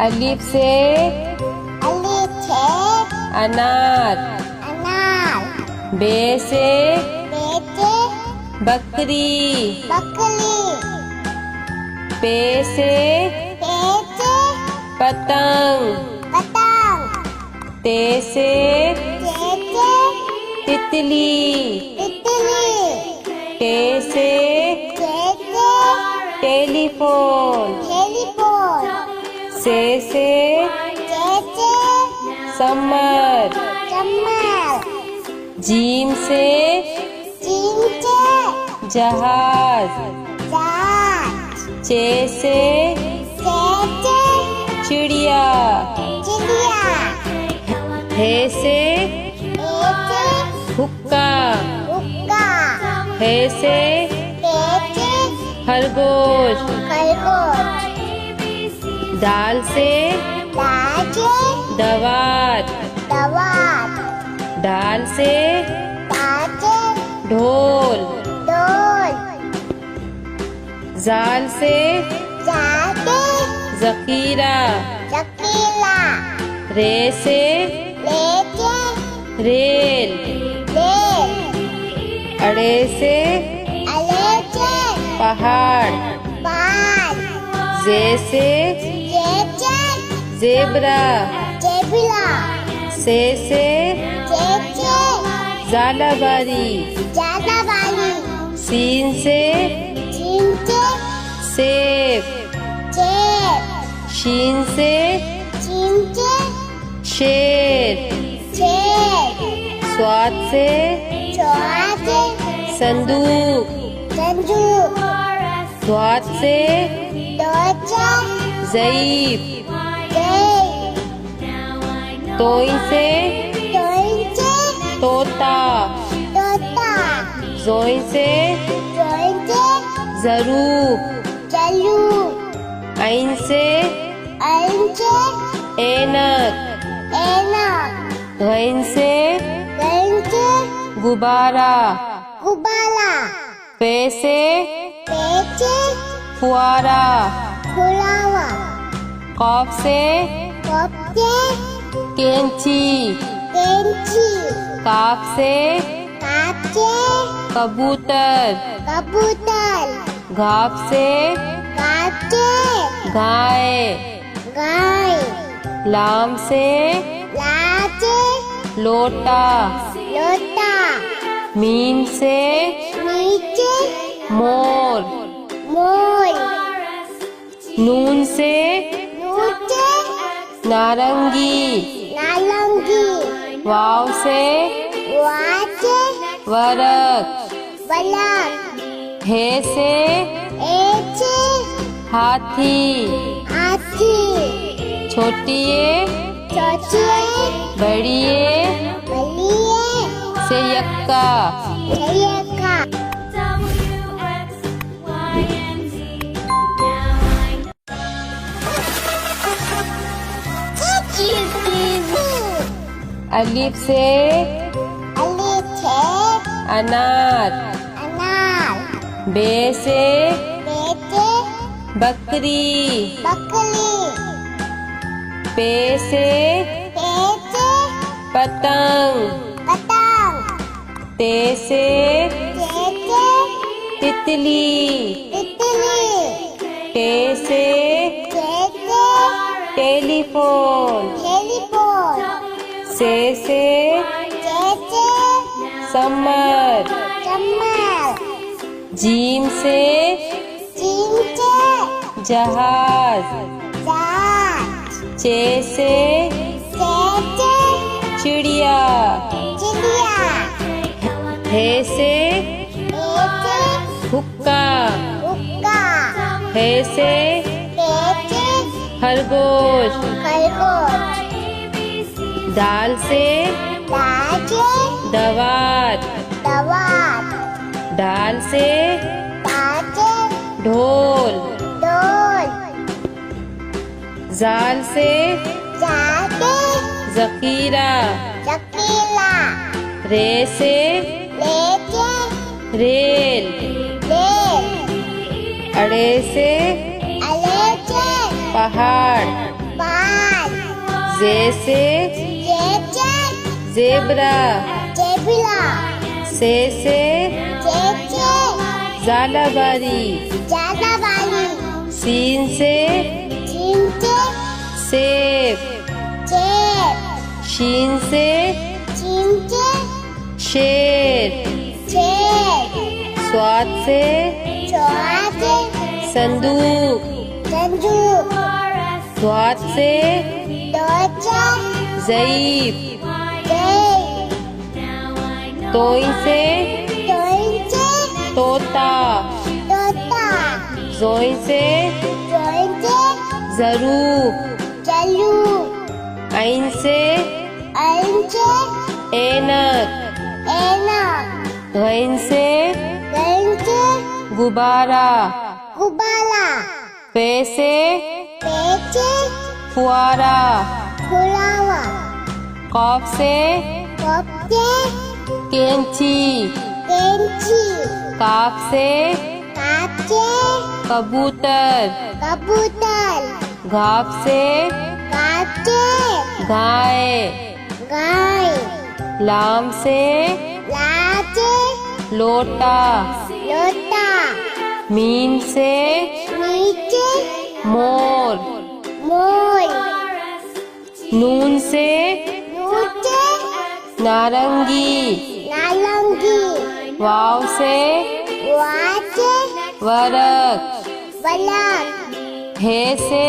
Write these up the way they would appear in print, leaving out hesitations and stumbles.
अलिफ से अनार। बे से बकरी। पे से पतंग। ते से तितली। टे से टेलीफोन। से समर। जीम से जहाज। चे से चिड़िया। हे से हुक्का। हे से खरगोश। दाल से दवात। दाल से ढोल। जाल से जखीरा। रे से रेल। अड़े से पहाड़। जे से जेब्रा। से ज़ालाबारी। सीन से सेब। शीन से शेर। स्वाद से संदूक। द्वात से ज़ईफ। तोई से तोता। जोई से ज़रूब। ऐन से ऐनक। गैन से गुब्बारा। पे से फुआरा। कॉफ से कैंची। काफ से कबूतर। घाप से गाय। लाम से लोटा। मीम से मोर। नून से नारंगी। वाव से वरक। हे से हाथी। छोटिए बड़िए से यक्का। अलिफ से अनार। बे से बकरी। पे से पतंग। ते से तितली। टे से टेलीफोन। से समर। जीम से जहाज। चे से चिड़िया। हे से हुक्का। हे से खरगोश। दाल से दवात। दाल से ढोल। जाल से जखीरा। रे से रेल। अड़े से पहाड़। पहाड़। जे से जेबरा। जेबरा। से झालावाड़ी। झालावाड़ी। सीन से सेब। शीन से शेर। स्वाद से संदूक। स्वाद से ज़ईफ। तोइन से तोता। जोइन से ज़रूफ। आइन से ऐनक। गैन से गुब्बारा। पे से फुआरा। कॉफ से कैंची। काफ से कबूतर। घाप से गाय। लाम से लोटा। मीम से मोर। नून से नारंगी। वाव से वरक। हे से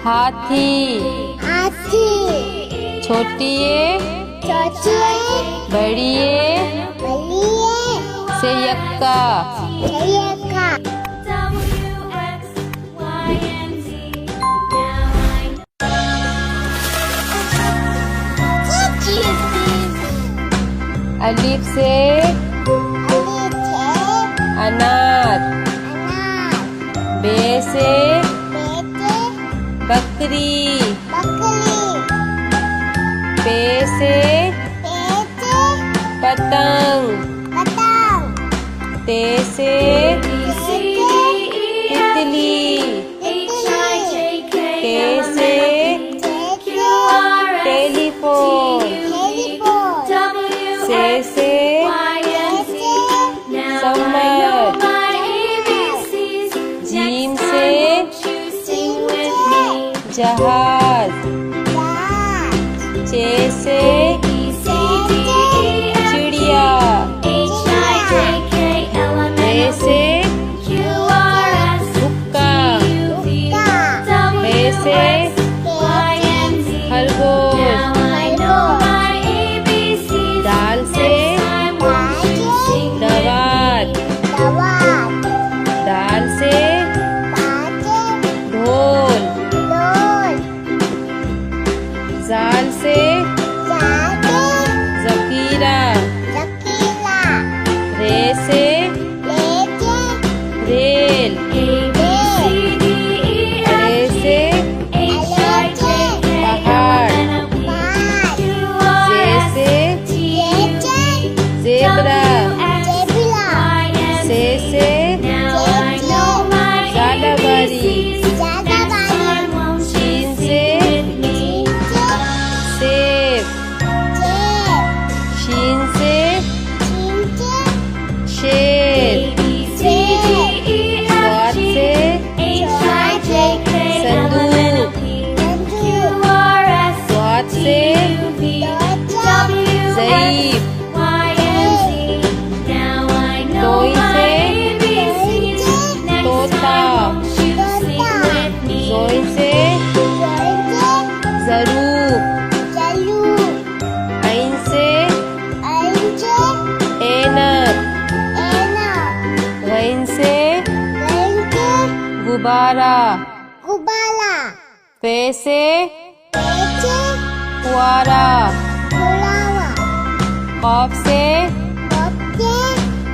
हाथी। छोटिए बड़िए से यक्का। अलिफ से अनार। बे से बकरी। पे से पतंग। ते से तितली। ते से टेलीफोन। से सम्मत। जीम से जहाज। चे से चिड़िया। ए से हुक्का। बे से खरगोश। दाल से दवात। दाल से ढोल। जाल से ज़खीरा। रे से रेल। रे से पहाड़। जे से जेबरा। से झालावाड़ी। शीन से सेब। शीन से शेर। स्वाद से संदूक। स्वाद से ज़ईफ। तोइन से तोता। जोइन से ज़रूफ। आइन से ऐनक। गैन से गुब्बारा। पे से फुआरा। कॉफ से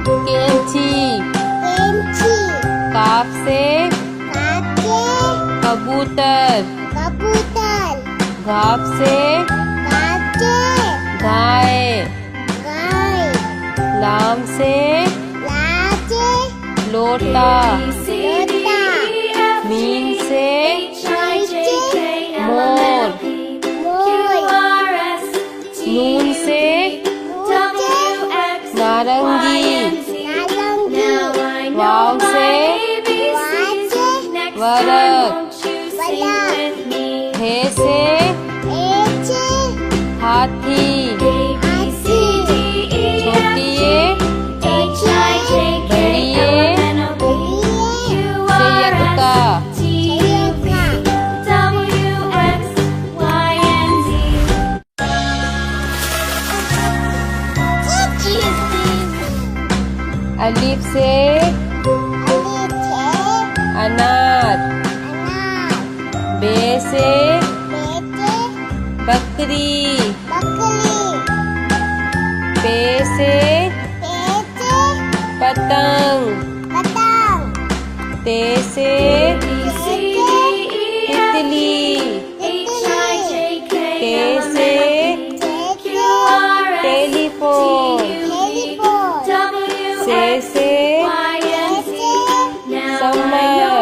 कैंची। काफ से कबूतर। घाप से गाय। लाम से लोटा। मीम बतख। हे से हाथी। छोटी ए बड़ी ए संयुक्ता। अलिफ से अनार। बे से बकरी। पे से पतंग। ते से तितली। के से टेलीफोन। से समर।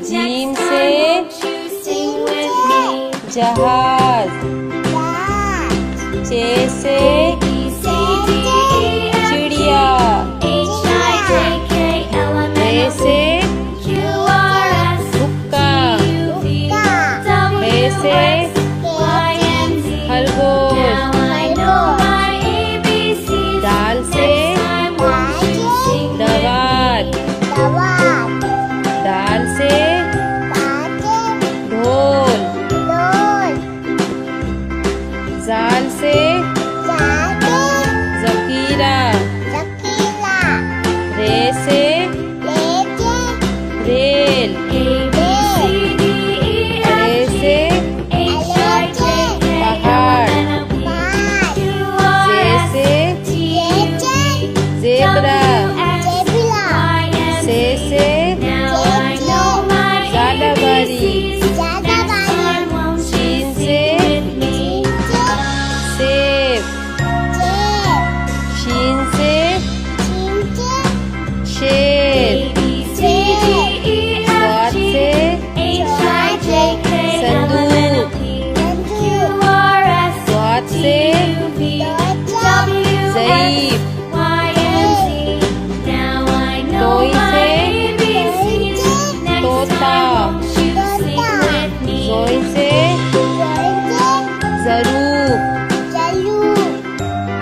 जीम से जहाज। चे से चिड़िया। रे से हुक्का। हे से खरगोश। दाल से दवात। दाल से ढोल। जाल से जखीरा। रे से रेल। रे से पहाड़। जे से ज़ेब्रा। से ज़ालाबारी। शीन से सेब। शीन से शेर। स्वाद से संदूक। स्वाद से ज़ईफ़। तोई से तोता। जोई से ज़रूब।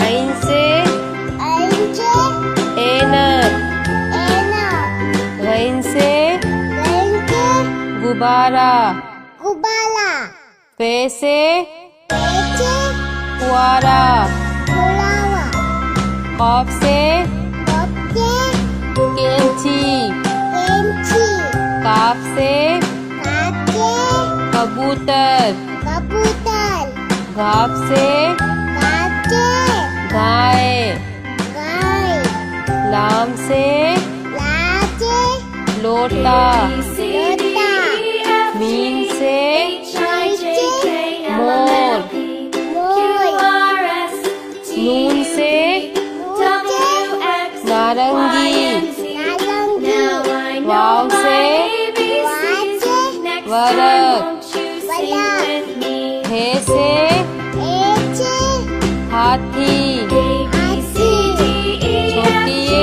ऐन से ऐनक। गैन से गुब्बारा। पे से फुआरा। कॉफ से कैंची। काफ से कबूतर। घाफ से गाय। लाम से लोटा। मीम से मोर। नून से नारंगी। वाव से वरक। हे से हाथी। छोटी ए बड़ी ए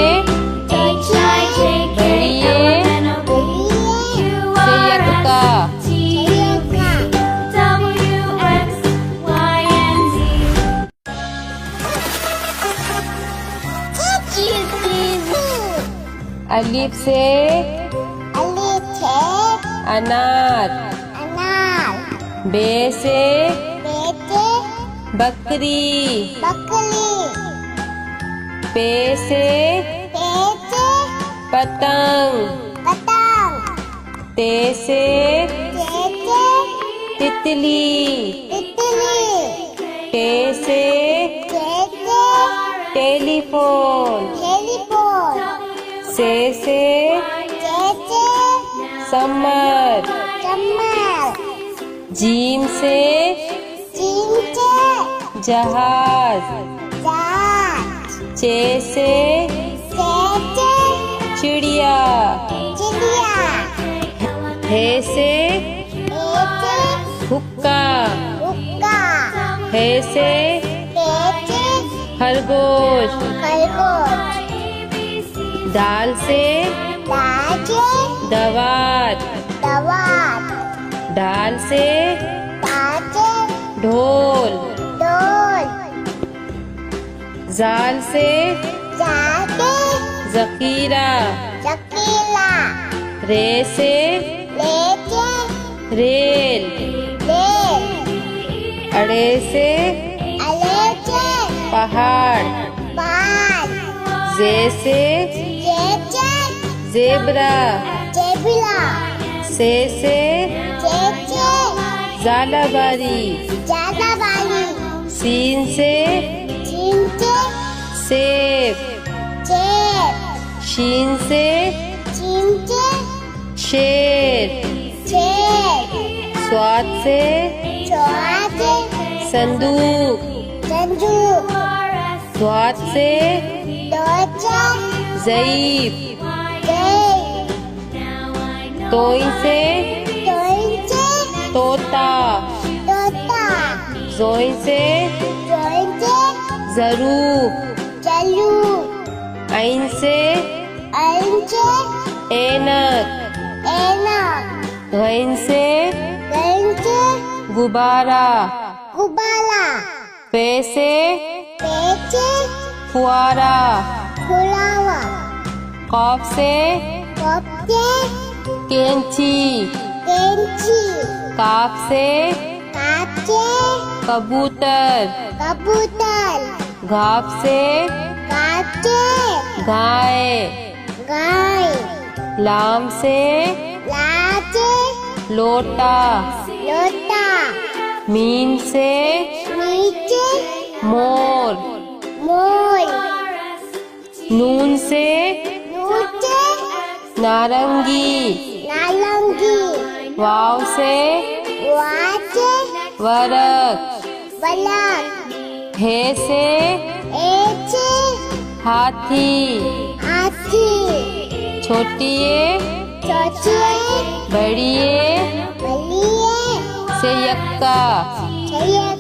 संयुक्ता। अलिफ से अनार। बे से बकरी। पे से पतंग। ते से तितली। टे से टेलीफोन। से समर। जीम से जहाज। चे से चिड़िया। हे से हुक्का। हे से खरगोश। दाल से दवात। दवात। ढाल से ताजे। ढोल। ढोल। जाल से जाके। जखीरा। शकीला। रे से लेके। रेल। रेल। अड़े से अलेके। पहाड़। पहाड़। जे से जेजे। जेबरा। जेबिला। से जेजे। जालाबारी। जालाबाली। सीन से चिंचे। सेब। जेब। शीन से चिंचे। शेर। जेब। स्वाद से चौहाते। संदूक। संजू। स्वाद से दोचा। ज़ईफ। जेब। तोई से तोइंचे। तोता। तोता। जोई से जोइंचे। ज़रूफ। चलू। ऐन से अंचे। ऐनक। ऐनक। गैन से गंचे। गुब्बारा। गुबाला। पे से पेचे। फुआरा। फुलावा। कॉफ से कपचे। कैंची। केंची। काफ से काचे। कबूतर। कबूतर। घाप से काचे। गाय। गाय। लाम से लाचे। लोटा। लोटा। मीम से नीचे। मोर। मोर। नून से नूचे। नारंगी। नालंगी। वाव से वाचे। वरक। बलक। हे से एचे। हाथी। हाथी। छोटिए चौचिए। बड़िए बलिए। से यक्का। चाहिए